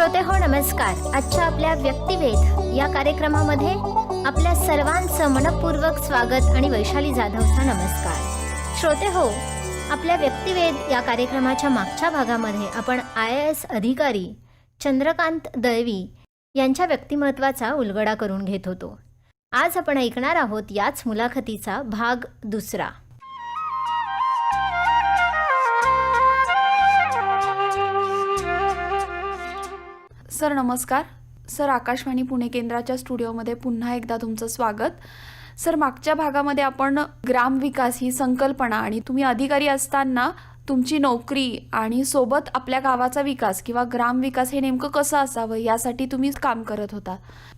श्रोते हो नमस्कार. आजच्या आपल्या व्यक्तिवेध या कार्यक्रमामध्ये आपल्या सर्वांचं मनपूर्वक स्वागत आणि वैशाली जाधवचा नमस्कार. श्रोते हो, आपल्या व्यक्तिवेध या कार्यक्रमाच्या मागच्या भागामध्ये आपण IAS अधिकारी चंद्रकांत दळवी यांच्या व्यक्तिमत्वाचा उलगडा करून घेत होतो. आज आपण ऐकणार आहोत याच मुलाखतीचा भाग दुसरा. सर नमस्कार. सर, आकाशवाणी पुणे केंद्राच्या स्टुडिओमध्ये पुन्हा एकदा तुमचं स्वागत. सर, मागच्या भागामध्ये आपण ग्रामविकास ही संकल्पना आणि तुम्ही अधिकारी असताना तुमची नोकरी आणि सोबत आपल्या गावाचा विकास किंवा ग्रामविकास हे नेमकं कसं असावं यासाठी तुम्ही काम करत होता.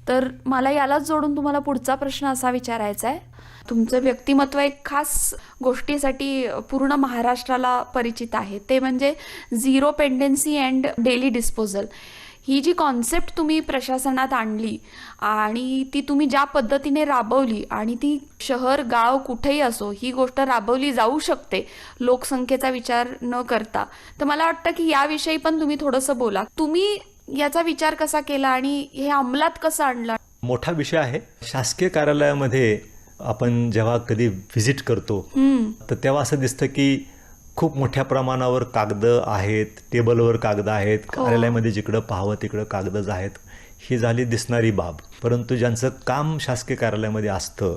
तर मला यालाच जोडून तुम्हाला पुढचा प्रश्न असा विचारायचा आहे. तुमचं व्यक्तिमत्व एक खास गोष्टीसाठी पूर्ण महाराष्ट्राला परिचित आहे, ते म्हणजे zero pendency and daily disposal. ही जी कॉन्सेप्ट तुम्ही प्रशासनात आणली आणि ती तुम्ही ज्या पद्धतीने राबवली आणि ती शहर गाव कुठेही असो ही गोष्ट राबवली जाऊ शकते लोकसंख्येचा विचार न करता, तर मला वाटतं की याविषयी पण तुम्ही थोडंसं बोला. तुम्ही याचा विचार कसा केला आणि हे अंमलात कसं आणलं? मोठा विषय आहे. शासकीय कार्यालयामध्ये आपण जेव्हा कधी व्हिजिट करतो तर तेव्हा असं दिसतं की खूप मोठ्या प्रमाणावर कागद आहेत, टेबलवर कागद आहेत, कार्यालयामध्ये जिकडं पाहावं तिकडं कागदच आहेत. ही झाली दिसणारी बाब. परंतु ज्यांचं काम शासकीय कार्यालयामध्ये असतं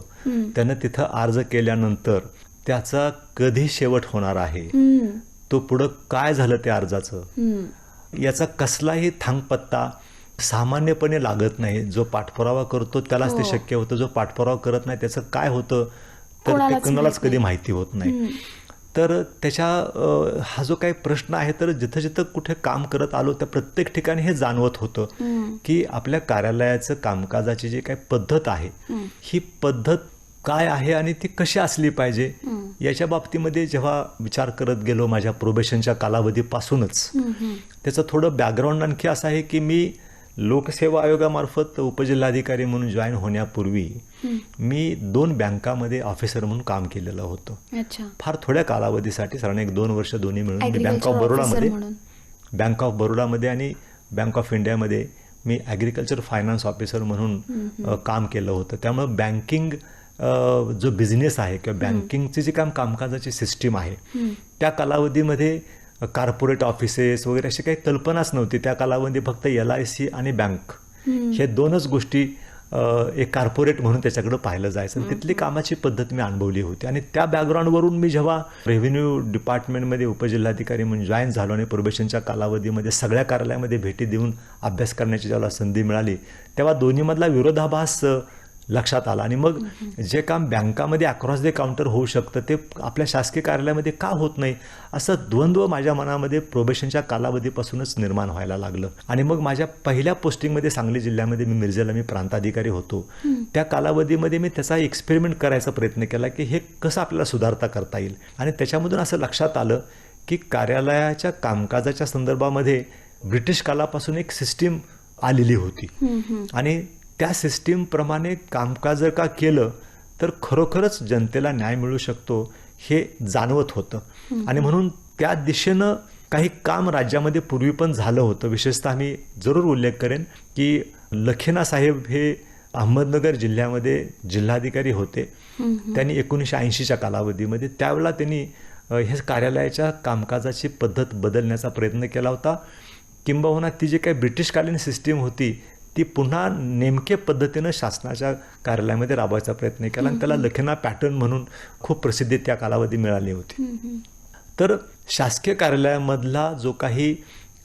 त्यानं तिथं अर्ज केल्यानंतर त्याचा कधी शेवट होणार आहे, तो पुढं काय झालं त्या अर्जाचं, याचा कसलाही थांगपत्ता सामान्यपणे लागत नाही. जो पाठपुरावा करतो त्यालाच ते शक्य होतं. जो पाठपुरावा करत नाही त्याचं काय होतं तर ते कोणालाच कधी माहिती होत नाही. तर त्याच्या हा जो काही प्रश्न आहे, तर जिथं जिथं कुठे काम करत आलो त्या प्रत्येक ठिकाणी हे जाणवत होतं की आपल्या कार्यालयाचं कामकाजाची जी काही पद्धत आहे ही पद्धत काय आहे आणि ती कशी असली पाहिजे याच्या बाबतीमध्ये जेव्हा विचार करत गेलो माझ्या प्रोबेशनच्या कालावधीपासूनच. त्याचं थोडं बॅकग्राऊंड आणखी असं आहे की मी लोकसेवा आयोगामार्फत उपजिल्हाधिकारी म्हणून जॉईन होण्यापूर्वी मी 2 बँकामध्ये ऑफिसर म्हणून काम केलेलं होतं. फार थोड्या कालावधीसाठी, साधारण 1-2 वर्ष दोन्ही मिळून. मी बँक ऑफ बरोडामध्ये आणि बँक ऑफ इंडियामध्ये मी ॲग्रिकल्चर फायनान्स ऑफिसर म्हणून काम केलं होतं. त्यामुळं बँकिंग जो बिझनेस आहे किंवा बँकिंगची जी कामकाजाची सिस्टीम आहे त्या कालावधीमध्ये कॉर्पोरेट ऑफिसेस वगैरे अशी काही कल्पनाच नव्हती. त्या कालावधी फक्त LIC आणि बँक हे 2च गोष्टी एक कॉर्पोरेट म्हणून त्याच्याकडे पाहिलं जायचं. तिथली कामाची पद्धत मी अनुभवली होती आणि त्या बॅकग्राऊंडवरून मी जेव्हा रेव्हेन्यू डिपार्टमेंटमध्ये उपजिल्हाधिकारी म्हणून जॉईन झालो आणि प्रोबेशनच्या कालावधीमध्ये सगळ्या कार्यालयामध्ये भेटी देऊन अभ्यास करण्याची जेव्हा संधी मिळाली तेव्हा दोन्हीमधला विरोधाभास लक्षात आला. आणि मग जे काम बँकामध्ये अक्रॉस द काउंटर होऊ शकतं ते आपल्या शासकीय कार्यालयामध्ये का होत नाही, असं द्वंद्व माझ्या मनामध्ये प्रोबेशनच्या कालावधीपासूनच निर्माण व्हायला लागलं. आणि मग माझ्या पहिल्या पोस्टिंगमध्ये सांगली जिल्ह्यामध्ये मी प्रांताधिकारी होतो. त्या कालावधीमध्ये मी त्याचा एक्सपेरिमेंट करायचा प्रयत्न केला की हे कसं आपल्याला सुधारता करता येईल. आणि त्याच्यामधून असं लक्षात आलं की कार्यालयाच्या कामकाजाच्या संदर्भामध्ये ब्रिटिश कालापासून एक सिस्टीम आलेली होती आणि त्या सिस्टीमप्रमाणे कामकाज जर का केलं तर खरोखरच जनतेला न्याय मिळू शकतो हे जाणवत होतं. आणि म्हणून त्या दिशेनं काही काम राज्यामध्ये पूर्वी पण झालं होतं. विशेषतः मी जरूर उल्लेख करेन की लखेना साहेब हे अहमदनगर जिल्ह्यामध्ये जिल्हाधिकारी होते. त्यांनी 1980च्या कालावधीमध्ये त्यावेळेला त्यांनी हे कार्यालयाच्या कामकाजाची पद्धत बदलण्याचा प्रयत्न केला होता. किंबहुना ती जी काही ब्रिटिशकालीन सिस्टीम होती ती पुन्हा नेमके पद्धतीनं शासनाच्या कार्यालयामध्ये राबवायचा प्रयत्न केला आणि त्याला लखेना पॅटर्न म्हणून खूप प्रसिद्धी त्या कालावधी मिळाली होती. तर शासकीय कार्यालयामधला जो काही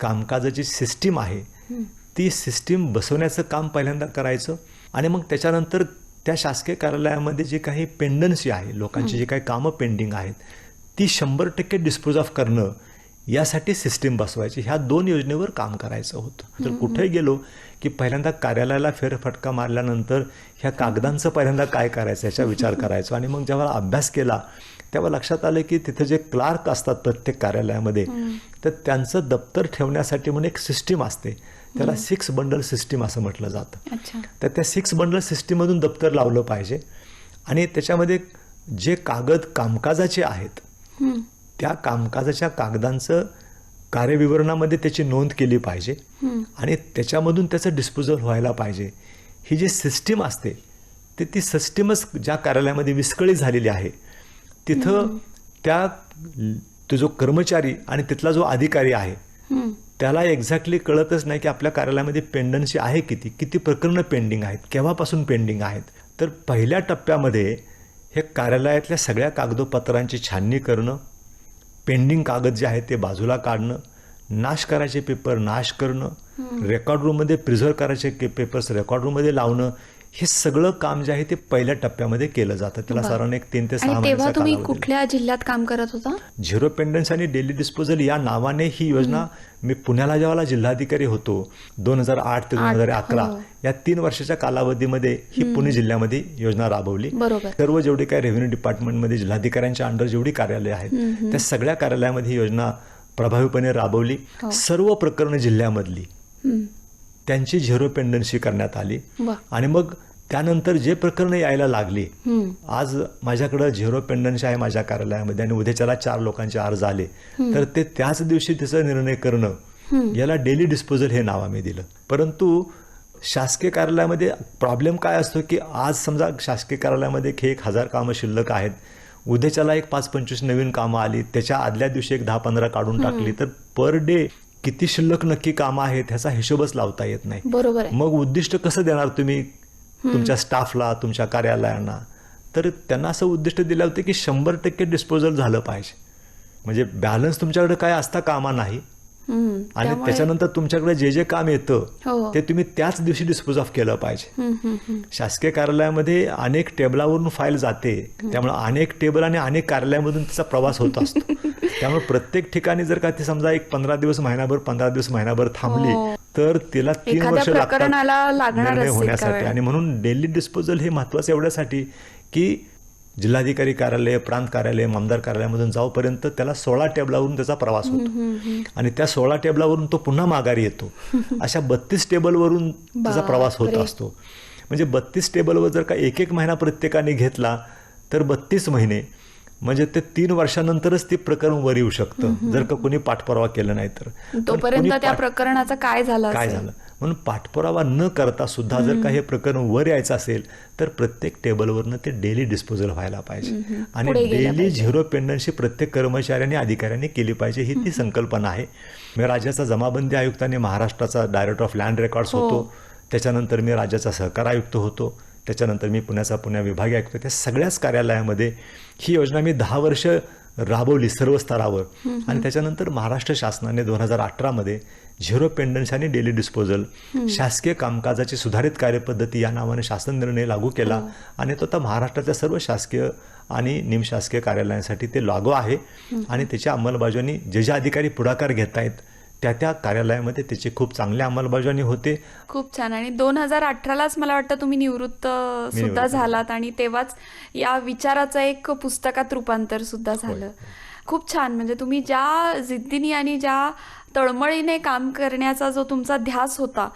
कामकाजाची सिस्टीम आहे ती सिस्टीम बसवण्याचं काम पहिल्यांदा करायचं आणि मग त्याच्यानंतर त्या शासकीय कार्यालयामध्ये जी काही पेंडन्सी आहे, लोकांची जी काही कामं पेंडिंग आहेत ती 100% डिस्पोज ऑफ करणं यासाठी सिस्टीम बसवायची. ह्या 2 योजनेवर काम करायचं होतं. तर कुठेही गेलो की पहिल्यांदा कार्यालयाला फेरफटका मारल्यानंतर ह्या कागदांचं पहिल्यांदा काय करायचं याचा विचार करायचो. आणि मग जेव्हा अभ्यास केला तेव्हा लक्षात आलं की तिथे जे क्लार्क असतात प्रत्येक कार्यालयामध्ये तर त्यांचं दप्तर ठेवण्यासाठी म्हणून एक सिस्टीम असते, त्याला 6 बंडल सिस्टीम असं म्हटलं जातं. तर त्या 6 बंडल सिस्टीममधून दप्तर लावलं पाहिजे आणि त्याच्यामध्ये जे कागद कामकाजाचे आहेत त्या कामकाजाच्या कागदांचं कार्यविवरणामध्ये त्याची नोंद केली पाहिजे आणि त्याच्यामधून त्याचं डिस्पोजल व्हायला पाहिजे. ही जी सिस्टीम असते ती सिस्टीमच ज्या कार्यालयामध्ये विस्कळीत झालेली आहे तिथं तो जो कर्मचारी आणि तिथला जो अधिकारी आहे त्याला एक्झॅक्टली कळतच नाही की आपल्या कार्यालयामध्ये पेंडन्सी आहे किती प्रकरणं पेंडिंग आहेत, केव्हापासून पेंडिंग आहेत. तर पहिल्या टप्प्यामध्ये हे कार्यालयातल्या सगळ्या कागदोपत्रांची छाननी करणं, पेंडिंग कागद जे आहेत ते बाजूला काढणं, नाश करायचे पेपर नाश करणं, रेकॉर्ड रूममध्ये प्रिझर्व करायचे पेपर्स रेकॉर्ड रूममध्ये लावणं, हे सगळं काम जे आहे ते पहिल्या टप्प्यामध्ये केलं जातं. त्याला साधारण एक 3 ते 6 महिन्याचा तेव्हा तुम्ही कालावधी. कुठल्या जिल्ह्यात काम करत होता? झिरो पेंडन्स आणि डेली डिस्पोजल या नावाने ही योजना मी पुण्याला जेव्हा जिल्हाधिकारी होतो 2008 ते 2011 या 3 वर्षाच्या कालावधीमध्ये ही पुणे जिल्ह्यामध्ये योजना राबवली. बरोबर. सर्व जेवढी काय रेव्हेन्यू डिपार्टमेंटमध्ये जिल्हाधिकाऱ्यांच्या अंडर जेवढी कार्यालय आहेत त्या सगळ्या कार्यालयामध्ये ही योजना प्रभावीपणे राबवली. सर्व प्रकरणं जिल्ह्यामधली त्यांची झिरो पेंडन्सी करण्यात आली. आणि मग त्यानंतर जे प्रकरणं यायला लागली, आज माझ्याकडं झिरो पेंडन्सी आहे माझ्या कार्यालयामध्ये आणि उद्याच्याला 4 लोकांचे अर्ज आले तर ते त्याच दिवशी त्याचा निर्णय करणं, याला डेली डिस्पोजल हे नाव आम्ही दिलं. परंतु शासकीय कार्यालयामध्ये प्रॉब्लेम काय असतो की आज समजा शासकीय कार्यालयामध्ये 1000 कामं शिल्लक आहेत, उद्याच्याला एक 5-25 नवीन कामं आली, त्याच्या आदल्या दिवशी एक 10-15 काढून टाकली तर पर डे किती शिल्लक नक्की कामं आहेत ह्याचा हिशोबच लावता येत नाही. बरोबर. मग उद्दिष्ट कसं देणार तुम्ही तुमच्या स्टाफला, तुमच्या कार्यालयांना? तर त्यांना असं उद्दिष्ट दिलं होतं की 100% डिस्पोजल झालं पाहिजे, म्हणजे बॅलन्स तुमच्याकडे काय असता कामा नाही आणि त्याच्यानंतर तुमच्याकडे जे जे काम येतं ते तुम्ही त्याच दिवशी डिस्पोज ऑफ केलं पाहिजे. शासकीय कार्यालयामध्ये अनेक टेबलावरून फाईल जाते, त्यामुळे अनेक टेबल आणि अनेक कार्यालयामधून तिचा प्रवास होत असतो. त्यामुळे प्रत्येक ठिकाणी जर का ती समजा एक 15 दिवस महिनाभर 15 दिवस महिनाभर थांबली तर तिला 3 वर्ष लागतात निर्णय होण्यासाठी. आणि म्हणून डेली डिस्पोजल हे महत्वाचं एवढ्यासाठी की जिल्हाधिकारी कार्यालय, प्रांत कार्यालय, आमदार कार्यालयामधून जाऊपर्यंत त्याला 16 टेबलावरून त्याचा प्रवास होतो आणि त्या 16 टेबलावरून तो पुन्हा माघारी येतो. अशा 32 टेबलवरून त्याचा प्रवास होत असतो. म्हणजे 32 टेबलवर जर का एक महिना प्रत्येकाने घेतला तर 32 महिने, म्हणजे ते 3 वर्षानंतरच ते प्रकरण वर येऊ शकतं जर का कोणी पाठपुरावा केला नाही तर. तोपर्यंत त्या प्रकरणाचं काय झालं. म्हणून पाठपुरावा न करता सुद्धा जर का हे प्रकरण वर यायचं असेल तर प्रत्येक टेबलवरनं ते डेली डिस्पोजल व्हायला पाहिजे आणि डेली झिरो पेंडन्सी प्रत्येक कर्मचाऱ्यांनी अधिकाऱ्यांनी केली पाहिजे, ही ती संकल्पना आहे. मी राज्याचा जमाबंदी आयुक्त आणि महाराष्ट्राचा डायरेक्टर ऑफ लँड रेकॉर्ड्स होतो, त्याच्यानंतर मी राज्याचा सहकार आयुक्त होतो, त्याच्यानंतर मी पुणे विभागीय आयुक्त. त्या सगळ्याच कार्यालयामध्ये ही योजना मी 10 वर्ष राबवली सर्व स्तरावर आणि त्याच्यानंतर महाराष्ट्र शासनाने 2018 मध्ये झिरो पेंडन्सी आणि डेली डिस्पोजल शासकीय कामकाजाची सुधारित कार्यपद्धती या नावाने शासन निर्णय लागू केला आणि तो आता महाराष्ट्राच्या सर्व शासकीय आणि निमशासकीय कार्यालयांसाठी ते लागू आहे आणि त्याच्या अंमलबजावणी जे अधिकारी पुढाकार घेत आहेत त्या कार्यालयामध्ये त्याची खूप चांगली अंमलबजावणी होते. खूप छान. आणि 2018लाच मला वाटतं तुम्ही निवृत्त सुद्धा झालात आणि तेव्हाच या विचाराचं एक पुस्तकात रूपांतर सुद्धा झालं. खूप छान. म्हणजे तुम्ही ज्या जिद्दीने आणि ज्या तळमळीने काम करण्याचा जो तुमचा ध्यास होता,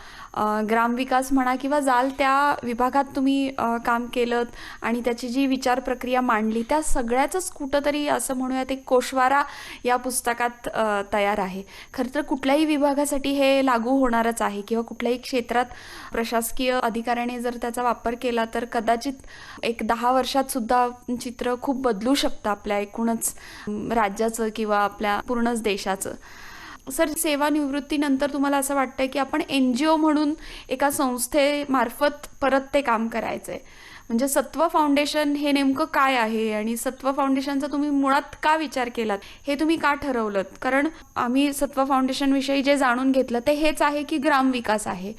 ग्रामविकास म्हणा किंवा जाल त्या विभागात तुम्ही काम केलं आणि त्याची जी विचार प्रक्रिया मांडली, त्या सगळ्याचंच कुठंतरी असं म्हणूयात एक कोशवारा या पुस्तकात तयार आहे. खरं तर कुठल्याही विभागासाठी हे लागू होणारच आहे किंवा कुठल्याही क्षेत्रात प्रशासकीय अधिकाऱ्याने जर त्याचा वापर केला तर कदाचित एक 10 वर्षात सुद्धा चित्र खूप बदलू शकतं आपल्या एकूणच राज्याचं किंवा आपल्या पूर्णच देशाचं. सर, सेवानिवृत्तीनंतर तुम्हाला असं वाटतंय की आपण NGO म्हणून एका संस्थेमार्फत परत ते काम करायचंय, म्हणजे सत्व फाउंडेशन हे नेमकं काय आहे आणि सत्व फाउंडेशनचा तुम्ही मुळात का विचार केलात, हे तुम्ही का ठरवलं? कारण आम्ही सत्व फाउंडेशन विषयी जे जाणून घेतलं ते हेच आहे की ग्रामविकास आहे,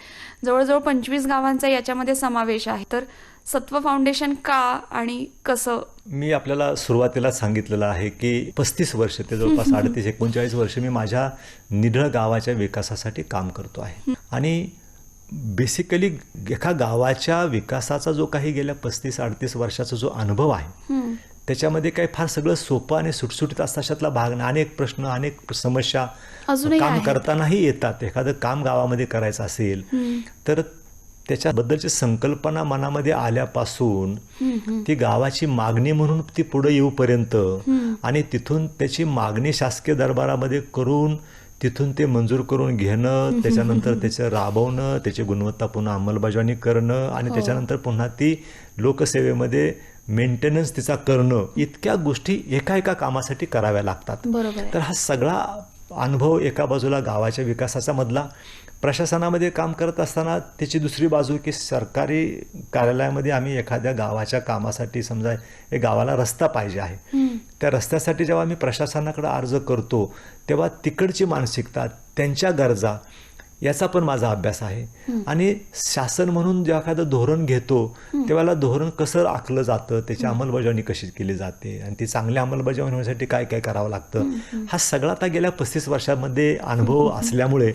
जवळजवळ 25 गावांचा याच्यामध्ये समावेश आहे. तर सत्व फाउंडेशन का आणि कसं? मी आपल्याला सुरुवातीला सांगितलेलं आहे की 35 वर्ष ते जवळपास 38-39 वर्ष मी माझ्या निढळ गावाच्या विकासासाठी काम करतो आहे आणि बेसिकली एका गावाच्या विकासाचा जो काही गेल्या 35-38 वर्षाचा जो अनुभव आहे त्याच्यामध्ये काही फार सगळं सोपं आणि सुटसुटीत अशातला भाग नाही. अनेक प्रश्न, अनेक समस्या काम करतानाही येतात. एखादं काम गावामध्ये करायचं असेल तर त्याच्याबद्दलची संकल्पना मनामध्ये आल्यापासून ती गावाची मागणी म्हणून ती पुढे येऊपर्यंत आणि तिथून त्याची मागणी शासकीय दरबारामध्ये करून तिथून ते मंजूर करून घेणं, त्याच्यानंतर त्याचं राबवणं, त्याची गुणवत्ता पुन्हा अंमलबजावणी करणं आणि त्याच्यानंतर पुन्हा ती लोकसेवेमध्ये मेंटेनन्स तिचा करणं, इतक्या गोष्टी एका कामासाठी कराव्या लागतात. बरोबर आहे. तर हा सगळा अनुभव एका बाजूला गावाच्या विकासाचा मधला, प्रशासनामध्ये काम करत असताना त्याची दुसरी बाजू की सरकारी कार्यालयामध्ये आम्ही एखाद्या गावाच्या कामासाठी, समजा एक गावाला रस्ता पाहिजे आहे, त्या रस्त्यासाठी जेव्हा आम्ही प्रशासनाकडे अर्ज करतो तेव्हा तिकडची मानसिकता, त्यांच्या गरजा, याचा पण माझा अभ्यास आहे. आणि शासन म्हणून जेव्हा एखादं धोरण घेतो तेव्हा धोरण कसं आखलं जातं, त्याची अंमलबजावणी कशी केली जाते आणि ती चांगली अंमलबजावणी होण्यासाठी काय काय करावं लागतं, हा सगळा आता गेल्या 35 वर्षामध्ये अनुभव असल्यामुळे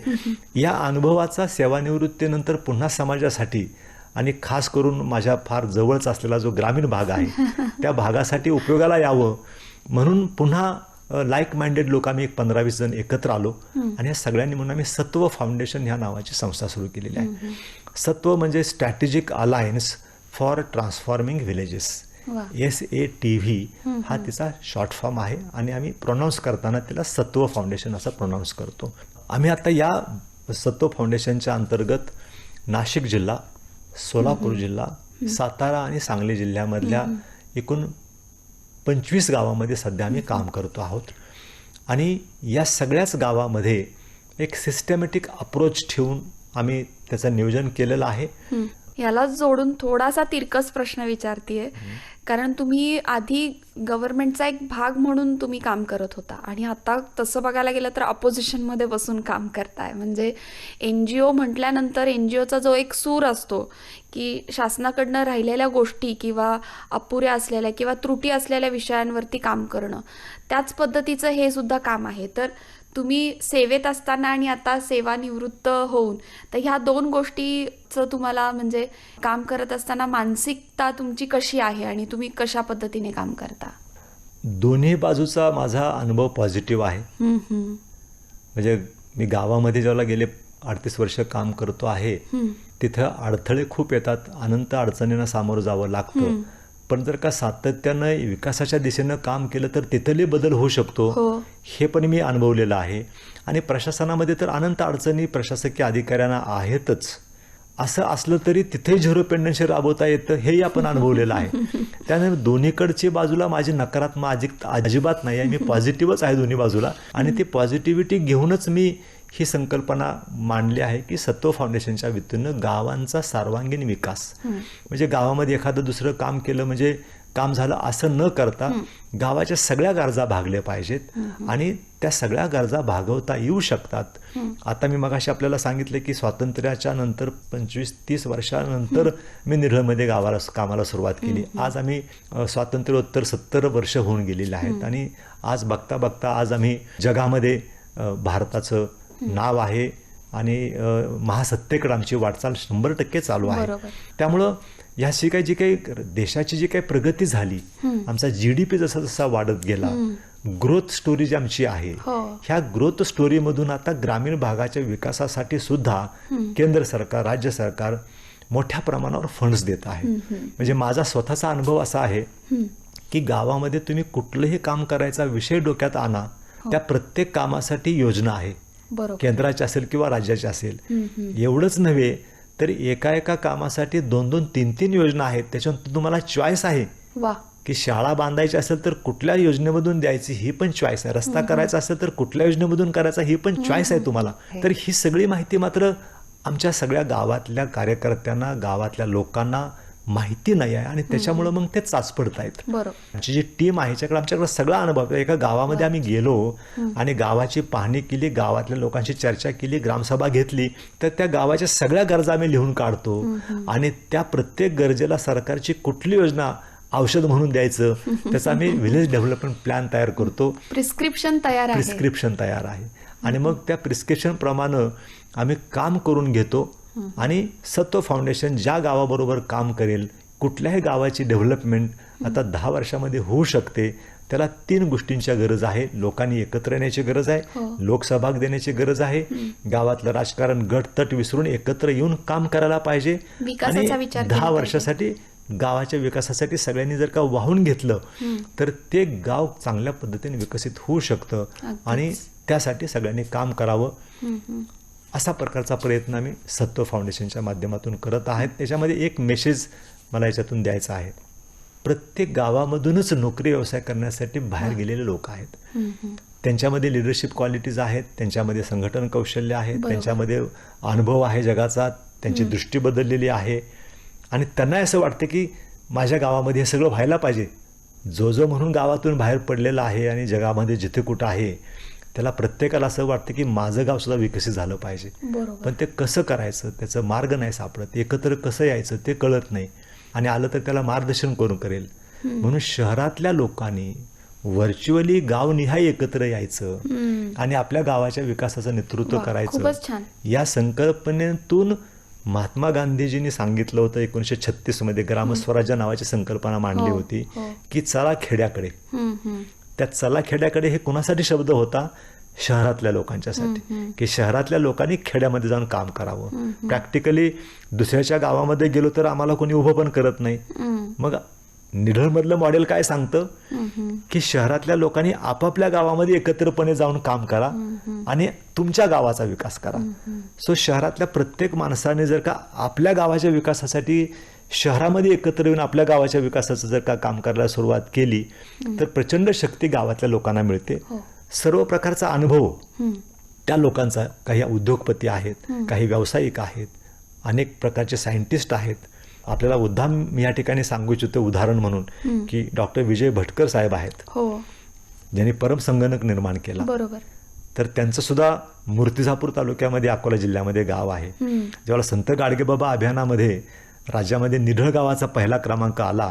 या अनुभवाचा सेवानिवृत्तीनंतर पुन्हा समाजासाठी आणि खास करून माझ्या फार जवळच असलेला जो ग्रामीण भाग आहे त्या भागासाठी उपयोगाला यावं म्हणून पुन्हा लाईक माइंडेड लोक आम्ही 15-20 जण एकत्र आलो आणि या सगळ्यांनी म्हणून आम्ही सत्व फाउंडेशन ह्या नावाची संस्था सुरू केलेली आहे. सत्व म्हणजे strategic alliance for transforming villages, SATV हा तिचा शॉर्ट फॉर्म आहे आणि आम्ही प्रोनाऊन्स करताना तिला सत्व फाउंडेशन असं प्रोनाऊन्स करतो. आम्ही आता या सत्व फाउंडेशनच्या अंतर्गत नाशिक जिल्हा, सोलापूर जिल्हा, सातारा आणि सांगली जिल्ह्यामधल्या एकूण 25 गावामध्ये सध्या आम्ही काम करतो आहोत. आणि या सगळ्याच गावामध्ये एक सिस्टमॅटिक अप्रोच ठेवून आम्ही त्याचं नियोजन केलेलं आहे. याला जोडून थोडासा तिरकस प्रश्न विचारतीये, कारण तुम्ही आधी गव्हर्नमेंटचा एक भाग म्हणून तुम्ही काम करत होता आणि आता तसं बघायला गेलं तर अपोजिशनमध्ये बसून काम करताय. म्हणजे NGO म्हटल्यानंतर NGOचा जो एक सूर असतो की शासनाकडनं राहिलेल्या गोष्टी किंवा अपुऱ्या असलेल्या किंवा त्रुटी असलेल्या विषयांवरती काम करणं, त्याच पद्धतीचं हे सुद्धा काम आहे. तर तुम्ही सेवेत असताना आणि आता सेवानिवृत्त होऊन, तर ह्या दोन गोष्टीचं तुम्हाला म्हणजे काम करत असताना मानसिकता तुमची कशी आहे आणि तुम्ही कशा पद्धतीने काम करता? दोन्ही बाजूचा माझा अनुभव पॉझिटिव्ह आहे. म्हणजे मी गावामध्ये जेव्हा गेले 38 वर्ष काम करतो आहे तिथं अडथळे खूप येतात, अनंत अडचणींना सामोरं जावं लागतं. पण जर का सातत्यानं विकासाच्या दिशेनं काम केलं तर तिथले बदल होऊ शकतो, हे पण मी अनुभवलेलं आहे. आणि प्रशासनामध्ये तर अनंत अडचणी प्रशासकीय अधिकाऱ्यांना आहेतच. असं असलं तरी तिथे झिरो पेंडन्सी राबवता येतं, हेही आपण अनुभवलेलं आहे. त्यामुळे दोन्हीकडची बाजूला माझी नकारात्मक अजिबात नाही आहे, मी पॉझिटिव्हच आहे दोन्ही बाजूला. आणि ती पॉझिटिव्हिटी घेऊनच मी ही संकल्पना मांडली आहे की सत्व फाउंडेशनच्या वतीनं गावांचा सर्वांगीण विकास, म्हणजे गावामध्ये एखादं दुसरं काम केलं म्हणजे काम झालं असं न करता गावाच्या सगळ्या गरजा भागल्या पाहिजेत आणि त्या सगळ्या गरजा भागवता येऊ शकतात. आता मी मगाशी आपल्याला सांगितलं की स्वातंत्र्याच्या नंतर 25-30 वर्षानंतर मी निर्हळमध्ये कामाला सुरुवात केली. आज आम्ही स्वातंत्र्योत्तर 70 वर्ष होऊन गेलेली आहेत आणि आज बघता बघता आज आम्ही जगामध्ये भारताचं नाव आहे आणि महासत्तेकडे आमची वाटचाल 100% चालू आहे. त्यामुळं ह्याची जी काही देशाची जी काही प्रगती झाली, आमचा GDP जसा जसा वाढत गेला, ग्रोथ स्टोरी जी आमची आहे, ह्या ग्रोथ स्टोरीमधून आता ग्रामीण भागाच्या विकासासाठी सुद्धा केंद्र सरकार, राज्य सरकार मोठ्या प्रमाणावर फंड्स देत आहे. म्हणजे माझा स्वतःचा अनुभव असा आहे की गावामध्ये तुम्ही कुठलंही काम करायचा विषय डोक्यात आणा, त्या प्रत्येक कामासाठी योजना आहे, केंद्राची असेल किंवा राज्याची असेल. एवढंच नव्हे तर एका कामासाठी 2-2, 3-3 योजना आहेत. त्याच्यानंतर तुम्हाला चॉईस आहे की शाळा बांधायची असेल तर कुठल्या योजनेमधून द्यायची ही पण चॉईस आहे, रस्ता करायचा असेल तर कुठल्या योजनेमधून करायचा ही पण चॉईस आहे तुम्हाला. तर ही सगळी माहिती मात्र आमच्या सगळ्या गावातल्या कार्यकर्त्यांना, गावातल्या लोकांना माहिती नाही आहे आणि त्याच्यामुळं मग ते चाचपडत आहेत. आमची जी टीम आहे आमच्याकडे सगळा अनुभव. एका गावामध्ये आम्ही गेलो आणि गावाची पाहणी केली, गावातल्या लोकांशी चर्चा केली, ग्रामसभा घेतली, तर त्या गावाच्या सगळ्या गरजा आम्ही लिहून काढतो आणि त्या प्रत्येक गरजेला सरकारची कुठली योजना औषध म्हणून द्यायचं त्याचा आम्ही व्हिलेज डेव्हलपमेंट प्लॅन तयार करतो. प्रिस्क्रिप्शन तयार आहे आणि मग त्या प्रिस्क्रिप्शन प्रमाणे आम्ही काम करून घेतो. आणि सत्व फाउंडेशन ज्या गावाबरोबर काम करेल, कुठल्याही गावाची डेव्हलपमेंट आता 10 वर्षामध्ये होऊ शकते, त्याला 3 गोष्टींची गरज आहे. लोकांनी एकत्र येण्याची गरज आहे, लोकसहभाग देण्याची गरज आहे, गावातलं राजकारण गटतट विसरून एकत्र येऊन काम करायला पाहिजे. आणि 10 वर्षासाठी गावाच्या विकासासाठी सगळ्यांनी जर का वाहून घेतलं तर ते गाव चांगल्या पद्धतीने विकसित होऊ शकतं आणि त्यासाठी सगळ्यांनी काम करावं, असा प्रकारचा प्रयत्न आम्ही सत्व फाउंडेशनच्या माध्यमातून करत आहेत. त्याच्यामध्ये एक मेसेज मला याच्यातून द्यायचा आहे. प्रत्येक गावामधूनच नोकरी व्यवसाय करण्यासाठी बाहेर गेलेले लोक आहेत. त्यांच्यामध्ये लिडरशिप क्वालिटीज आहेत, त्यांच्यामध्ये संघटन कौशल्य आहे, त्यांच्यामध्ये अनुभव आहे जगाचा, त्यांची दृष्टी बदललेली आहे आणि त्यांना असं वाटतं की माझ्या गावामध्ये हे सगळं व्हायला पाहिजे. जो म्हणून गावातून बाहेर पडलेला आहे आणि जगामध्ये जिथे कुठं आहे त्याला प्रत्येकाला असं वाटतं की माझं गावसुद्धा विकसित झालं पाहिजे. पण ते कसं करायचं, त्याचं मार्ग नाही सापडत, एकत्र कसं यायचं ते कळत नाही आणि आलं तर त्याला मार्गदर्शन करून करेल. म्हणून शहरातल्या लोकांनी व्हर्च्युअली गावनिहाय एकत्र यायचं आणि आपल्या गावाच्या विकासाचं नेतृत्व करायचं. या संकल्पनेतून महात्मा गांधीजींनी सांगितलं होतं 1936 ग्रामस्वराज्य नावाची संकल्पना मांडली होती की चला खेड्याकडे. त्या चला खेड्याकडे हे कोणासाठी शब्द होता? शहरातल्या लोकांच्यासाठी, की शहरातल्या लोकांनी खेड्यामध्ये जाऊन काम करावं. प्रॅक्टिकली दुसऱ्याच्या गावामध्ये गेलो तर आम्हाला कोणी उभं पण करत नाही. मग निढळमधलं मॉडेल काय सांगतं की शहरातल्या लोकांनी आपापल्या गावामध्ये एकत्रपणे जाऊन काम करा आणि तुमच्या गावाचा विकास करा. सो शहरातल्या प्रत्येक माणसाने जर का आपल्या गावाच्या विकासासाठी शहरामध्ये एकत्र येऊन आपल्या गावाच्या विकासाचं जर का काम करायला सुरुवात केली तर प्रचंड शक्ती गावातल्या लोकांना मिळते. सर्व प्रकारचा अनुभव त्या लोकांचा, काही उद्योगपती आहेत, काही व्यावसायिक आहेत, अनेक प्रकारचे सायंटिस्ट आहेत. आपल्याला उदाहरण या ठिकाणी सांगू इच्छितो उदाहरण म्हणून की डॉक्टर विजय भटकर साहेब आहेत, ज्यांनी परमसंगणक निर्माण केला. तर त्यांचं सुद्धा मूर्तिजापूर तालुक्यामध्ये अकोला जिल्ह्यामध्ये गाव आहे. जेव्हा संत गाडगेबाबा अभियानामध्ये राज्यामध्ये निढळ गावाचा पहिला क्रमांक आला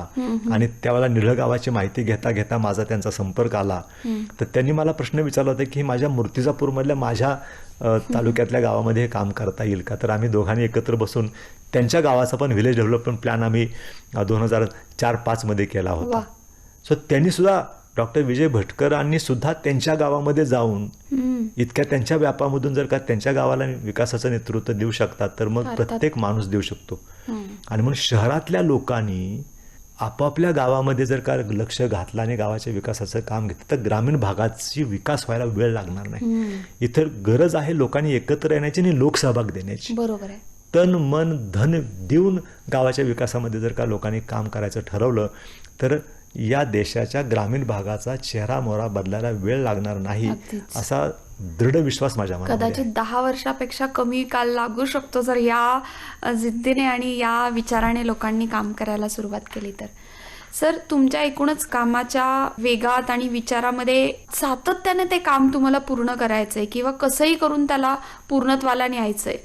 आणि त्यावेळेला निढळ गावाची माहिती घेता घेता माझा त्यांचा संपर्क आला, तर त्यांनी मला प्रश्न विचारला होता की माझ्या मूर्तिजापूरमधल्या माझ्या तालुक्यातल्या गावामध्ये हे काम करता येईल का. तर आम्ही दोघांनी एकत्र बसून त्यांच्या गावाचा पण व्हिलेज डेव्हलपमेंट प्लॅन आम्ही 2004-05 केला होता. सो त्यांनी सुद्धा डॉक्टर विजय भटकरांनी सुद्धा त्यांच्या गावामध्ये जाऊन इतक्या त्यांच्या व्यापामधून जर का त्यांच्या गावाला विकासाचं नेतृत्व देऊ शकतात तर मग प्रत्येक माणूस देऊ शकतो. आणि म्हणून शहरातल्या लोकांनी आपापल्या गावामध्ये जर का लक्ष घातलं आणि गावाच्या विकासाचं काम घेतलं तर ग्रामीण भागाची विकास व्हायला वेळ लागणार नाही. इतर गरज आहे लोकांनी एकत्र येण्याची आणि लोकसहभाग देण्याची. बरोबर आहे. तन मन धन देऊन गावाच्या विकासामध्ये जर का लोकांनी काम करायचं ठरवलं तर या देशाच्या ग्रामीण भागाचा चेहरा मोहरा बदलायला वेळ लागणार नाही, असा दृढ विश्वास माझ्या मनात. कदाचित 10 वर्षापेक्षा कमी काल लागू शकतो जर या जिद्दीने आणि या विचाराने लोकांनी काम करायला सुरुवात केली तर. सर, तुमच्या एकूणच कामाच्या वेगात आणि विचारामध्ये सातत्याने ते काम तुम्हाला पूर्ण करायचंय किंवा कसंही करून त्याला पूर्णत्वाला न्यायचंय,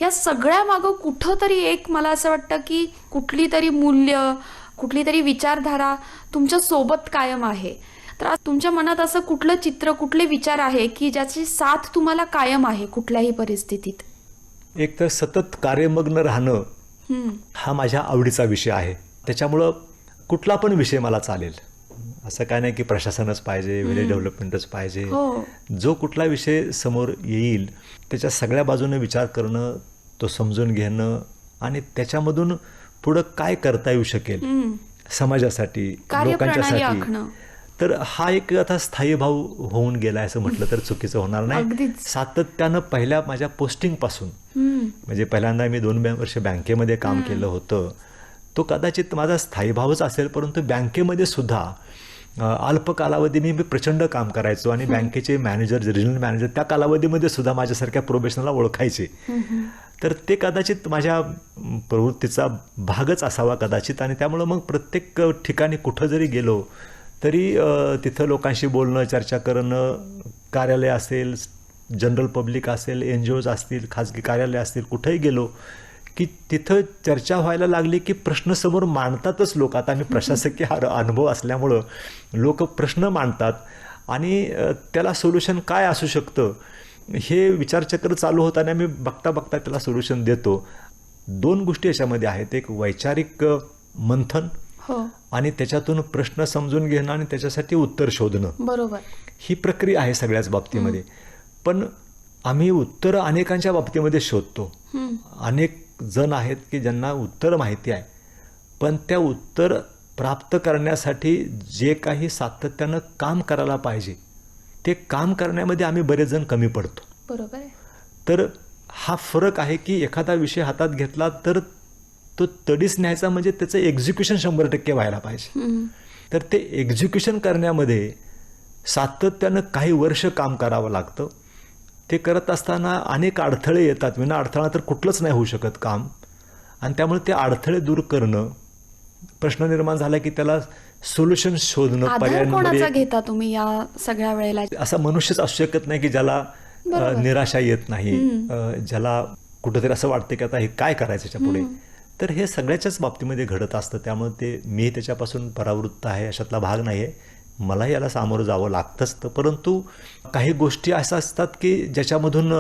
या सगळ्या मागं कुठंतरी एक मला असं वाटतं की कुठली तरी मूल्य, कुठली तरी विचारधारा तुमच्या सोबत कायम आहे. तर आज तुमच्या मनात असं कुठलं चित्र, कुठले विचार आहे की ज्याची साथ तुम्हाला कायम आहे कुठल्याही परिस्थितीत? एक तर सतत कार्यमग्न राहणं हा माझ्या आवडीचा विषय आहे. त्याच्यामुळं कुठला पण विषय मला चालेल, असं काय नाही की प्रशासनच पाहिजे, व्हिलेज डेव्हलपमेंटच पाहिजे. जो कुठला विषय समोर येईल त्याच्या सगळ्या बाजूने विचार करणं, तो समजून घेणं आणि त्याच्यामधून पुढं काय करता येऊ शकेल समाजासाठी, लोकांच्यासाठी. तर हा एक आता स्थायी भाव होऊन गेला असं म्हटलं तर चुकीचं होणार नाही. सातत्यानं पहिल्या माझ्या पोस्टिंगपासून, म्हणजे पहिल्यांदा मी 2 वर्ष बँकेमध्ये काम केलं होतं, तो कदाचित माझा स्थायी भावच असेल, परंतु बँकेमध्ये सुद्धा अल्प कालावधीने मी प्रचंड काम करायचो आणि बँकेचे मॅनेजर, रिजनल मॅनेजर त्या कालावधीमध्ये सुद्धा माझ्यासारख्या प्रोबेशनला ओळखायचे. तर ते कदाचित माझ्या प्रवृत्तीचा भागच असावा कदाचित. आणि त्यामुळं मग प्रत्येक ठिकाणी कुठं जरी गेलो तरी तिथं लोकांशी बोलणं, चर्चा करणं, कार्यालय असेल, जनरल पब्लिक असेल, NGOज असतील, खाजगी कार्यालय असतील, कुठंही गेलो की तिथं चर्चा व्हायला लागली की प्रश्न समोर मांडतातच लोक. आता आम्ही प्रशासकीय अनुभव असल्यामुळं लोक प्रश्न मांडतात आणि त्याला सोल्युशन काय असू शकतं हे विचारचक्र चालू होताना मी बघता बघता त्याला सोल्युशन देतो. 2 गोष्टी याच्यामध्ये आहेत, एक वैचारिक मंथन आणि त्याच्यातून प्रश्न समजून घेणं आणि त्याच्यासाठी उत्तर शोधणं. बरोबर, ही प्रक्रिया आहे सगळ्याच बाबतीमध्ये. पण आम्ही उत्तर अनेकांच्या बाबतीमध्ये शोधतो. अनेक जण आहेत की ज्यांना उत्तर माहिती आहे, पण त्या उत्तर प्राप्त करण्यासाठी जे काही सातत्यानं काम करायला पाहिजे ते काम करण्यामध्ये आम्ही बरेच जण कमी पडतो. बरोबर आहे. तर हा फरक आहे की एखादा विषय हातात घेतला तर तो तडीस न्यायचा म्हणजे त्याचं एक्झिक्युशन 100% व्हायला पाहिजे. तर ते एक्झिक्युशन करण्यामध्ये सातत्यानं काही वर्ष काम करावं लागतं. ते करत असताना अनेक अडथळे येतात. विना अडथळा तर कुठलंच नाही होऊ शकत काम. आणि त्यामुळे ते अडथळे दूर करणं, प्रश्न निर्माण झाला की त्याला सोल्युशन शोधणं, आधार कोणाचा घेता तुम्ही या सगळ्या वेळेला? असा मनुष्यच असू शकत नाही की ज्याला निराशा येत नाही, ज्याला कुठंतरी असं वाटतं की आता हे काय करायचं याच्या पुढे. तर हे सगळ्याच्याच बाबतीमध्ये घडत असतं. त्यामुळे ते मी त्याच्यापासून परावृत्त आहे अशातला भाग नाही आहे. मला याला सामोरं जावं लागतंच. परंतु काही गोष्टी अशा असतात की ज्याच्यामधून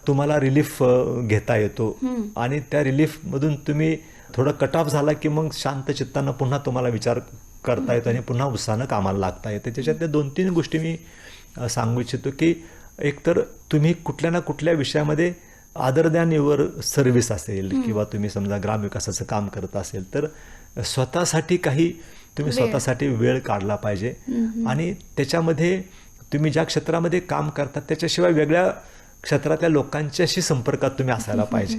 तुम्हाला रिलीफ घेता येतो आणि त्या रिलीफमधून तुम्ही थोडं कट ऑफ झाला की मग शांत चित्तानं पुन्हा तुम्हाला विचार करता येतो आणि पुन्हा उत्साहानं कामाला लागता येतं. त्याच्यातल्या 2-3 गोष्टी मी सांगू इच्छितो की एकतर तुम्ही कुठल्या ना कुठल्या विषयामध्ये अदर दॅन युअर सर्व्हिस असेल किंवा तुम्ही समजा ग्रामविकासाचं काम करत असेल तर स्वतःसाठी काही तुम्ही स्वतःसाठी वेळ काढला पाहिजे. आणि त्याच्यामध्ये तुम्ही ज्या क्षेत्रामध्ये काम करतात त्याच्याशिवाय वेगळ्या क्षेत्रातल्या लोकांच्याशी संपर्कात तुम्ही असायला पाहिजे.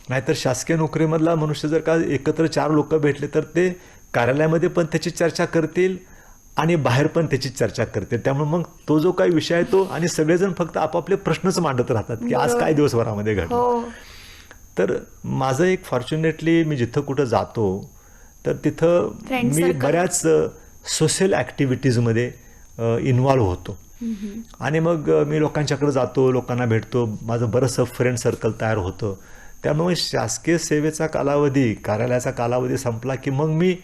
नाहीतर शासकीय नोकरीमधला मनुष्य जर का एकत्र 4 लोक भेटले तर ते कार्यालयामध्ये पण त्याची चर्चा करतील आणि बाहेर पण त्याची चर्चा करतील. त्यामुळे मग तो जो काही विषय आहे तो आणि सगळेजण फक्त आपापले प्रश्नच मांडत राहतात की आज काय दिवसभरामध्ये घडलं. तर माझं एक फॉर्च्युनेटली मी जिथं कुठं जातो तर तिथं मी बऱ्याच सोशल ॲक्टिव्हिटीजमध्ये इन्व्हॉल्व्ह होतो. आणि मग मी लोकांच्याकडे जातो, लोकांना भेटतो, माझं बरंचसं फ्रेंड सर्कल तयार होतं. त्यामुळे शासकीय सेवेचा कालावधी, कार्यालयाचा कालावधी संपला की मग मी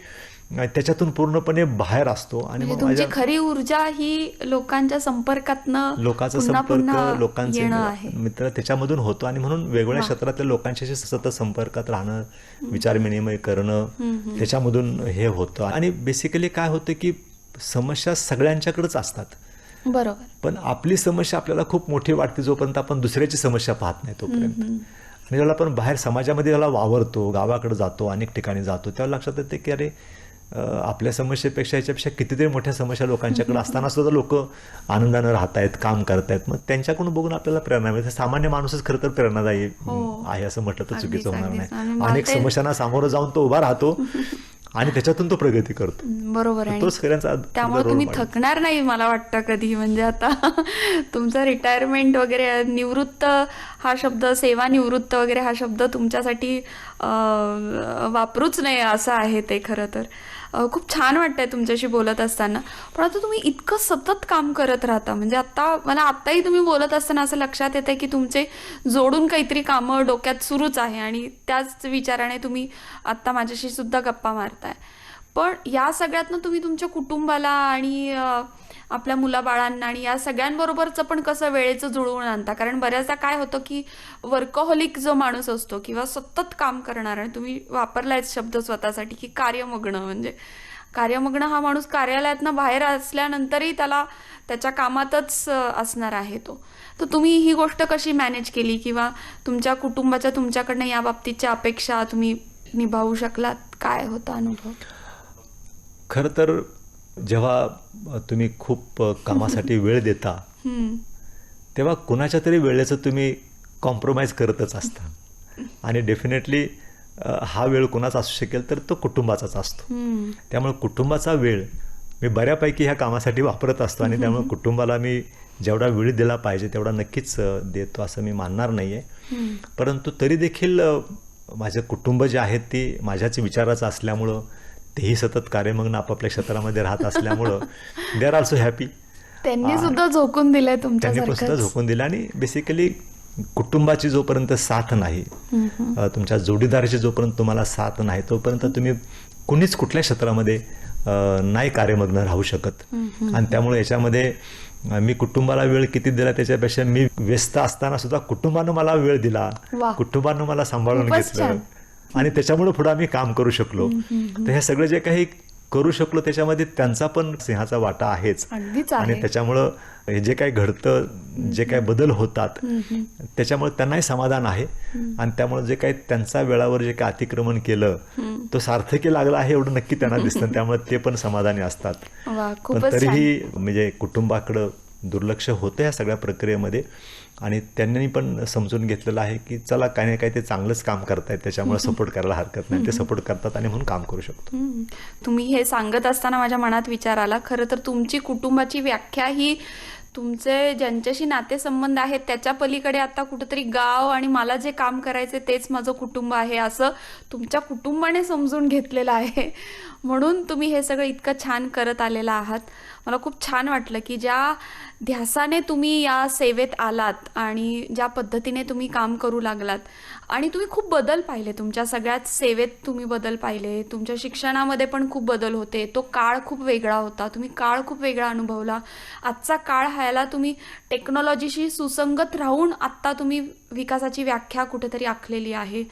त्याच्यातून पूर्णपणे बाहेर असतो. आणि मग तुमची खरी ऊर्जा ही लोकांच्या संपर्कातनं, लोकांचा संपर्क, लोकांचे मित्र त्याच्यामधून होतो. आणि म्हणून वेगवेगळ्या क्षेत्रातल्या लोकांच्याशी सतत संपर्कात राहणं, विचार विनिमय करणं, त्याच्यामधून हे होतं. आणि बेसिकली काय होतं की समस्या सगळ्यांच्याकडेच असतात. बरोबर. पण आपली समस्या आपल्याला खूप मोठी वाटते जोपर्यंत आपण दुसऱ्याची समस्या पाहत नाही तोपर्यंत. आणि ज्याला आपण बाहेर समाजामध्ये ज्याला वावरतो, गावाकडे जातो, अनेक ठिकाणी जातो, तेव्हा लक्षात येते की अरे आपल्या समस्येपेक्षा याच्यापेक्षा कितीतरी मोठ्या समस्या लोकांच्याकडे असताना सुद्धा लोक आनंदानं राहतायत, काम करतायत. मग त्यांच्याकडून बघून आपल्याला प्रेरणा मिळते. सामान्य माणूसच खरं तर प्रेरणादायी आहे असं म्हटलं तर चुकीचं होणार नाही. अनेक समस्यांना सामोरं जाऊन तो उभा राहतो आणि त्याच्यातून तो प्रगती करतो. बरोबर आहे. तोच खऱ्यांचा. त्यामुळे तुम्ही थकणार नाही मला वाटतं कधी. म्हणजे आता तुमचं रिटायरमेंट वगैरे, निवृत्त हा शब्द, सेवानिवृत्त वगैरे हा शब्द तुमच्यासाठी वापरूच नाही असं आहे ते. खरं तर खूप छान वाटतंय तुमच्याशी बोलत असताना. पण आता तुम्ही इतकं सतत काम करत राहता, म्हणजे आत्ताही तुम्ही बोलत असताना असं लक्षात येतंय की तुमचे जोडून काहीतरी कामं डोक्यात सुरूच आहे आणि त्याच विचाराने तुम्ही आत्ता माझ्याशी सुद्धा गप्पा मारताय. पण या सगळ्यातनं तुम्ही तुमच्या कुटुंबाला आणि आपल्या मुलाबाळांना आणि या सगळ्यांबरोबरचं पण कसं वेळेचं जुळवून आणता? कारण बऱ्याचदा काय होतं की वर्कहोलिक जो माणूस असतो किंवा सतत काम करणार, आणि तुम्ही वापरलायच शब्द स्वतःसाठी की कार्यमग्न, म्हणजे कार्यमग्न हा माणूस कार्यालयातनं बाहेर असल्यानंतरही त्याला त्याच्या कामातच असणार आहे तो. तर तुम्ही ही गोष्ट कशी मॅनेज केली किंवा तुमच्या कुटुंबाच्या तुमच्याकडनं या बाबतीच्या अपेक्षा तुम्ही निभावू शकलात? काय होता अनुभव? खरं तर जेव्हा तुम्ही खूप कामासाठी वेळ देता तेव्हा कुणाच्या तरी वेळेचं तुम्ही कॉम्प्रोमाइज करतच असता. आणि डेफिनेटली हा वेळ कुणाचा असू शकेल तर तो कुटुंबाचाच असतो. त्यामुळे कुटुंबाचा वेळ मी बऱ्यापैकी ह्या कामासाठी वापरत असतो. आणि त्यामुळे कुटुंबाला मी जेवढा वेळ दिला पाहिजे तेवढा नक्कीच देतो असं मी मानणार नाही आहे. परंतु तरी देखील माझं कुटुंब जे आहे ते माझ्याच विचाराचं असल्यामुळं, तेही सतत कार्यमग्न आपापल्या क्षेत्रामध्ये राहत असल्यामुळं दे आर ऑल्सो हॅपी. त्यांनी सुद्धा झोकून दिलंय तुमच्यासारखंच. त्यांनी सुद्धा झोकून दिलं. आणि बेसिकली कुटुंबाची जोपर्यंत साथ नाही, तुमच्या जोडीदाराची जोपर्यंत तुम्हाला साथ नाही, तोपर्यंत तुम्ही कुणीच कुठल्या क्षेत्रामध्ये नाही कार्यमग्न राहू शकत. आणि त्यामुळे याच्यामध्ये मी कुटुंबाला वेळ किती दिला त्याच्यापेक्षा मी व्यस्त असताना सुद्धा कुटुंबानं मला वेळ दिला, कुटुंबानं मला सांभाळून घेतलं आणि त्याच्यामुळे पुढे आम्ही काम करू शकलो. तर हे सगळं जे काही करू शकलो त्याच्यामध्ये त्यांचा पण सिंहाचा वाटा आहेच. आणि त्याच्यामुळं हे जे काही घडतं, जे काही बदल होतात त्याच्यामुळे त्यांनाही समाधान आहे. आणि त्यामुळे जे काही त्यांचा वेळावर जे काही अतिक्रमण केलं तो सार्थकी लागला आहे एवढं नक्की त्यांना दिसतं. त्यामुळे ते पण समाधानी असतात. पण तरीही म्हणजे कुटुंबाकडं दुर्लक्ष होतं ह्या सगळ्या प्रक्रियेमध्ये. आणि त्यांनी पण समजून घेतलेलं आहे की चला काही ना काही ते चांगलंच काम करतायत, त्याच्यामुळे सपोर्ट करायला हरकत नाही. ते सपोर्ट करतात आणि म्हणून काम करू शकतो. तुम्ही हे सांगत असताना माझ्या मनात विचार आला, खरं तर तुमची कुटुंबाची व्याख्या ही तुमचे ज्यांच्याशी नातेसंबंध आहेत त्याच्या पलीकडे आता कुठेतरी गाव आणि मला जे काम करायचे तेच माझं कुटुंब आहे असं तुमच्या कुटुंबाने समजून घेतलेलं आहे. म्हणून तुम्ही हे सगळं इतकं छान करत आलेला आहात. मला खूप छान वाटलं की ज्या ध्यासाने तुम्ही या सेवेत आलात आणि ज्या पद्धतीने तुम्ही काम करू लागलात आणि तुम्ही खूप बदल पाहिले, तुमच्या सगळ्याच सेवेत तुम्ही बदल पाहिले, तुमच्या शिक्षणामध्ये पण खूप बदल होते. तो काळ खूप वेगळा होता, तुम्ही काळ खूप वेगळा अनुभवला. आजचा काळ ह्याला तुम्ही टेक्नॉलॉजीशी सुसंगत राहून आत्ता तुम्ही विकासाची व्याख्या कुठेतरी आखलेली आहे.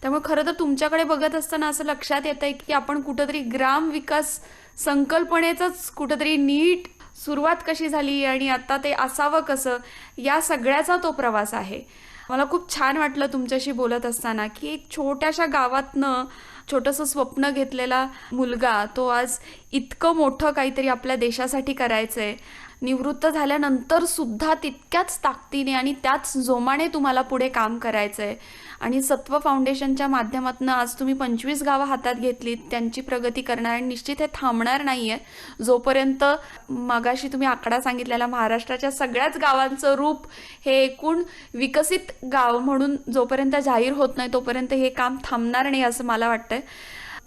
त्यामुळे खरं तर तुमच्याकडे बघत असताना असं लक्षात येतं आहे की आपण कुठेतरी ग्राम विकास संकल्पनेचंच कुठेतरी नीट सुरुवात कशी झाली आणि आता ते असावं कसं, या सगळ्याचा तो प्रवास आहे. मला खूप छान वाटलं तुमच्याशी बोलत असताना की एक छोट्याशा गावातनं छोटंसं स्वप्न घेतलेला मुलगा तो आज इतकं मोठं काहीतरी आपल्या देशासाठी करायचं आहे. निवृत्त झाल्यानंतर सुद्धा तितक्याच ताकदीने आणि त्याच जोमाने तुम्हाला पुढे काम करायचं आहे. आणि सत्व फाउंडेशनच्या माध्यमातून आज तुम्ही 25 गावं हातात घेतलीत, त्यांची प्रगती करणार आणि निश्चित हे थांबणार नाही आहे जोपर्यंत मगाशी तुम्ही आकडा सांगितलेला महाराष्ट्राच्या सगळ्याच गावांचं रूप हे एकूण विकसित गाव म्हणून जोपर्यंत जाहीर होत नाही तोपर्यंत हे काम थांबणार नाही असं मला वाटतंय.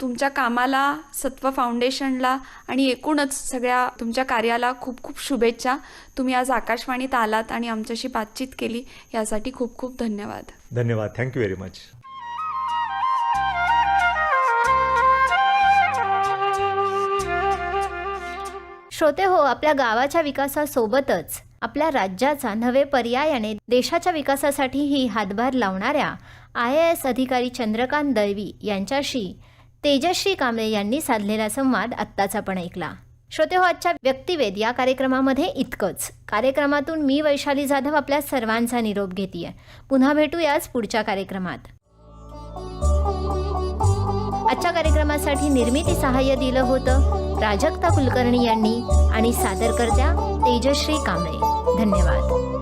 तुमच्या कामाला, सत्व फाउंडेशनला आणि एकूणच सगळ्या तुमच्या कार्याला खूप खूप शुभेच्छा. तुम्ही आज आकाशवाणीत आलात आणि आमच्याशी बातचीत केली यासाठी खूप खूप धन्यवाद. धन्यवाद. Thank you very much. श्रोते हो, आपल्या गावाच्या विकासासोबतच आपल्या राज्याचा नवे पर्यायाने देशाच्या विकासासाठीही हातभार लावणाऱ्या IAS अधिकारी चंद्रकांत दळवी यांच्याशी तेजश्री कांबळे यांनी साधलेला संवाद आत्ताच आपण ऐकला. श्रोते हो, आजच्या व्यक्तिवेद या कार्यक्रमामध्ये इतकंच. कार्यक्रमातून मी वैशाली जाधव आपल्या सर्वांचा निरोप घेतेय. पुन्हा भेटूयाच पुढच्या कार्यक्रमात. आजच्या कार्यक्रमासाठी निर्मिती सहाय्य दिलं होतं प्राजक्ता कुलकर्णी यांनी आणि सादरकर्त्या तेजश्री कांबळे. धन्यवाद.